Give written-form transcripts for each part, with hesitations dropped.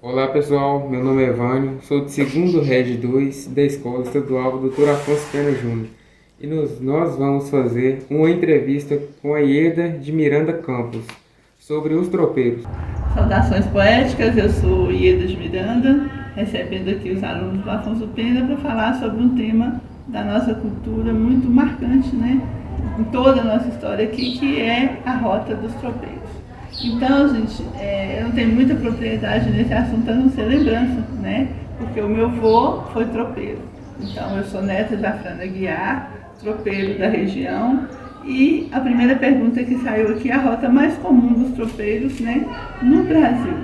Olá pessoal, meu nome é Vânio, sou do segundo Reg 2 da Escola Estadual Dr. Afonso Pena Júnior e nós vamos fazer uma entrevista com a Ieda de Miranda Campos sobre os tropeiros. Saudações poéticas, eu sou Ieda de Miranda, recebendo aqui os alunos do Afonso Pena para falar sobre um tema da nossa cultura muito marcante, né? Em toda a nossa história aqui, que é a Rota dos Tropeiros. Então, gente, eu não tenho muita propriedade nesse assunto a não ser lembrança, né? Porque o meu avô foi tropeiro. Então, eu sou neta de Afrana Guiar, tropeiro da região. E a primeira pergunta que saiu aqui é a rota mais comum dos tropeiros, né, no Brasil.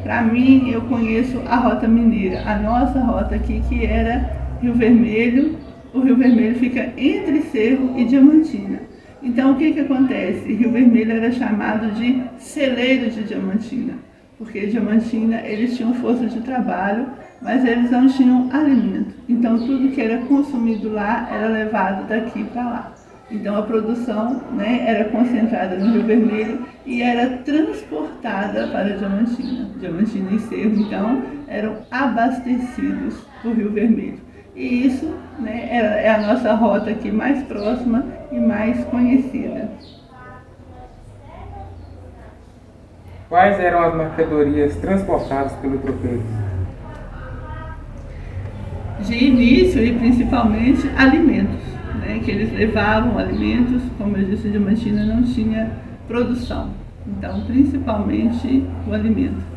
Para mim, eu conheço a rota mineira, a nossa rota aqui, que era Rio Vermelho. O Rio Vermelho fica entre Cerro e Diamantina. Então, o que acontece? Rio Vermelho era chamado de celeiro de Diamantina, porque Diamantina eles tinham força de trabalho, mas eles não tinham alimento. Então, tudo que era consumido lá era levado daqui para lá. Então, a produção, né, era concentrada no Rio Vermelho e era transportada para Diamantina. Diamantina e Cerro, então, eram abastecidos do Rio Vermelho. E isso, né, é a nossa rota aqui mais próxima e mais conhecida. Quais eram as mercadorias transportadas pelo tropeiro? De início e principalmente alimentos, né, que eles levavam alimentos, como eu disse, Diamantina não tinha produção. Então, principalmente o alimento.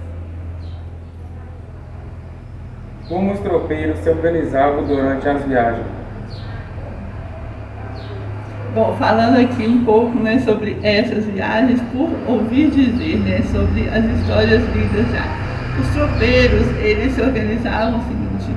Como os tropeiros se organizavam durante as viagens? Bom, falando aqui um pouco, né, sobre essas viagens, por ouvir dizer, né, sobre as histórias lidas já. Os tropeiros, eles se organizavam o seguinte,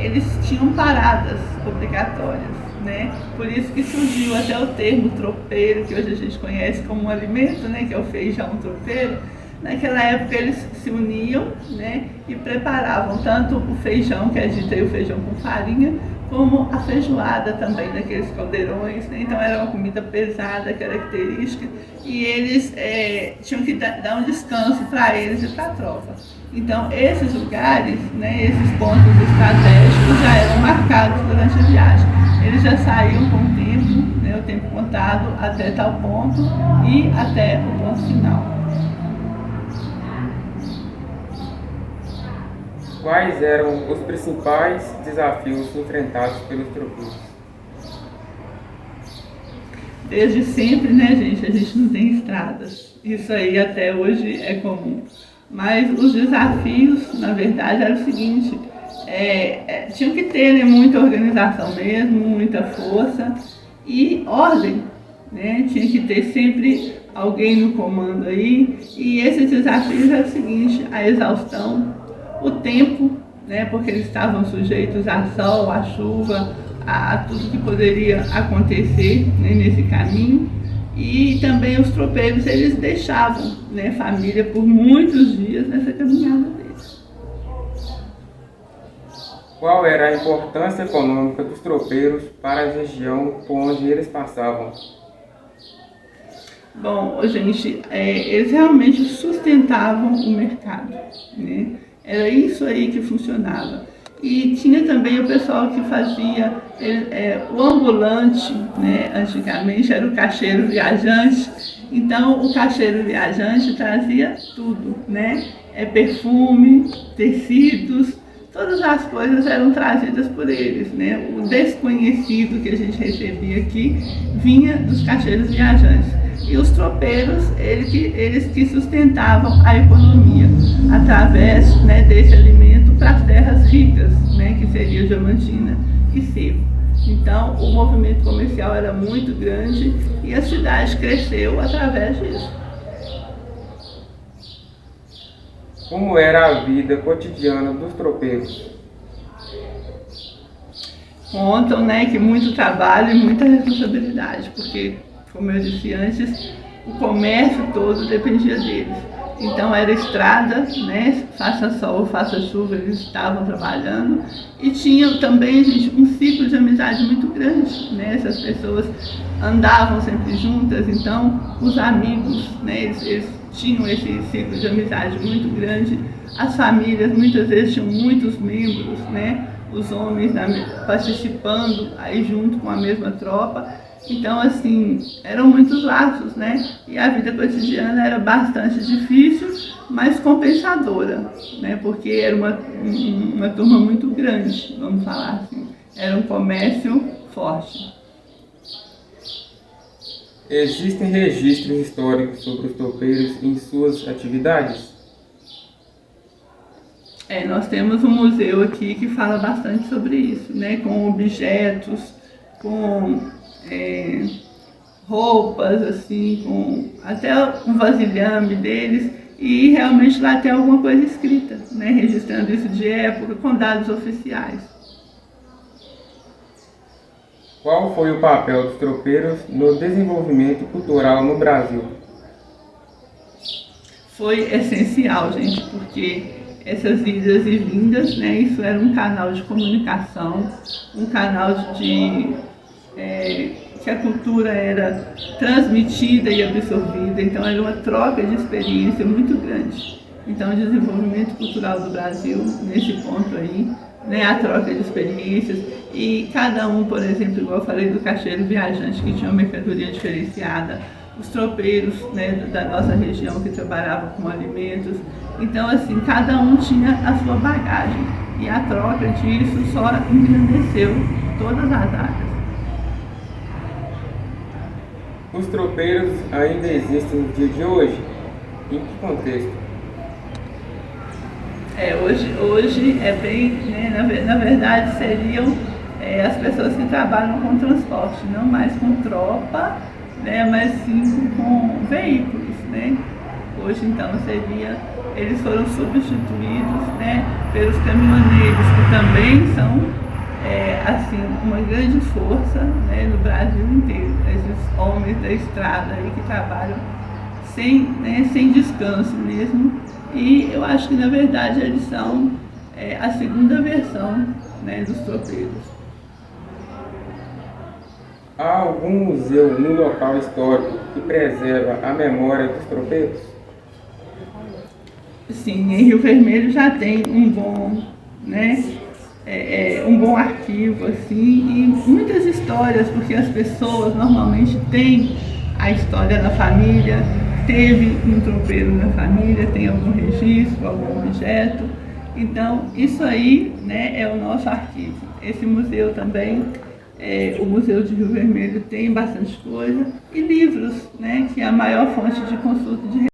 eles tinham paradas obrigatórias, né? Por isso que surgiu até o termo tropeiro, que hoje a gente conhece como um alimento, né, que é o feijão tropeiro. Naquela época eles se uniam, né, e preparavam tanto o feijão, que é dito aí o feijão com farinha, como a feijoada também, daqueles caldeirões, né? Então era uma comida pesada, característica, e eles tinham que dar um descanso para eles e para a tropa. Então esses lugares, né, esses pontos estratégicos já eram marcados durante a viagem. Eles já saíam com o tempo, né, o tempo contado até tal ponto e até o ponto final. Quais eram os principais desafios enfrentados pelos tropeiros? Desde sempre, né, gente, a gente não tem estradas. Isso aí até hoje é comum. Mas os desafios, na verdade, era o seguinte, tinham que ter, né, muita organização mesmo, muita força e ordem, né? Tinha que ter sempre alguém no comando aí. E esses desafios eram o seguinte, a exaustão, o tempo, né, porque eles estavam sujeitos a sol, a chuva, a tudo que poderia acontecer, né, nesse caminho. E também os tropeiros, eles deixavam, né, família por muitos dias nessa caminhada deles. Qual era a importância econômica dos tropeiros para a região por onde eles passavam? Bom, gente, eles realmente sustentavam o mercado, né? Era isso aí que funcionava. E tinha também o pessoal que fazia o ambulante, né? Antigamente era o caixeiro viajante. Então o caixeiro viajante trazia tudo, né? Perfume, tecidos, todas as coisas eram trazidas por eles, né? O desconhecido que a gente recebia aqui vinha dos caixeiros viajantes. E os tropeiros, eles que sustentavam a economia através, né, desse alimento para as terras ricas, né, que seria Diamantina e Cerro. Então, o movimento comercial era muito grande e a cidade cresceu através disso. Como era a vida cotidiana dos tropeiros? Contam, né, que muito trabalho e muita responsabilidade, porque, como eu disse antes, o comércio todo dependia deles. Então era estrada, né? Faça sol, faça chuva, eles estavam trabalhando. E tinha também, gente, um ciclo de amizade muito grande, né? Essas pessoas andavam sempre juntas, então os amigos, né? Eles tinham esse ciclo de amizade muito grande. As famílias muitas vezes tinham muitos membros, né? Os homens participando aí junto com a mesma tropa. Então, assim, eram muitos laços, né? E a vida cotidiana era bastante difícil, mas compensadora, né? Porque era uma turma muito grande, vamos falar assim. Era um comércio forte. Existem registros históricos sobre os tropeiros em suas atividades? Nós temos um museu aqui que fala bastante sobre isso, né? Com objetos, com roupas, assim, com até um vasilhame deles, e realmente lá tem alguma coisa escrita, né? Registrando isso de época, com dados oficiais. Qual foi o papel dos tropeiros no desenvolvimento cultural no Brasil? Foi essencial, gente, porque essas idas e vindas, né, isso era um canal de comunicação, um canal que a cultura era transmitida e absorvida, então era uma troca de experiência muito grande. Então o desenvolvimento cultural do Brasil, nesse ponto aí, né, a troca de experiências, e cada um, por exemplo, igual eu falei do caixeiro viajante que tinha uma mercadoria diferenciada, os tropeiros, né, da nossa região que trabalhavam com alimentos. Então, assim, cada um tinha a sua bagagem e a troca disso só engrandeceu todas as áreas. Os tropeiros ainda existem no dia de hoje? Em que contexto? Hoje é bem, né, na verdade seriam as pessoas que trabalham com transporte, não mais com tropa, né, mas sim com veículos, né? Hoje então eles foram substituídos, né, pelos caminhoneiros, que também são assim, uma grande força, né, no Brasil inteiro, esses homens da estrada aí que trabalham sem descanso mesmo. E eu acho que, na verdade, eles são a segunda versão, né, dos tropeiros. Há algum museu no local histórico que preserva a memória dos tropeiros? Sim, em Rio Vermelho já tem um bom, né, um bom arquivo, assim, e muitas histórias, porque as pessoas normalmente têm a história da família, teve um tropeiro na família, tem algum registro, algum objeto. Então, isso aí, né, é o nosso arquivo. Esse museu também, o Museu de Rio Vermelho, tem bastante coisa. E livros, né, que é a maior fonte de consulta de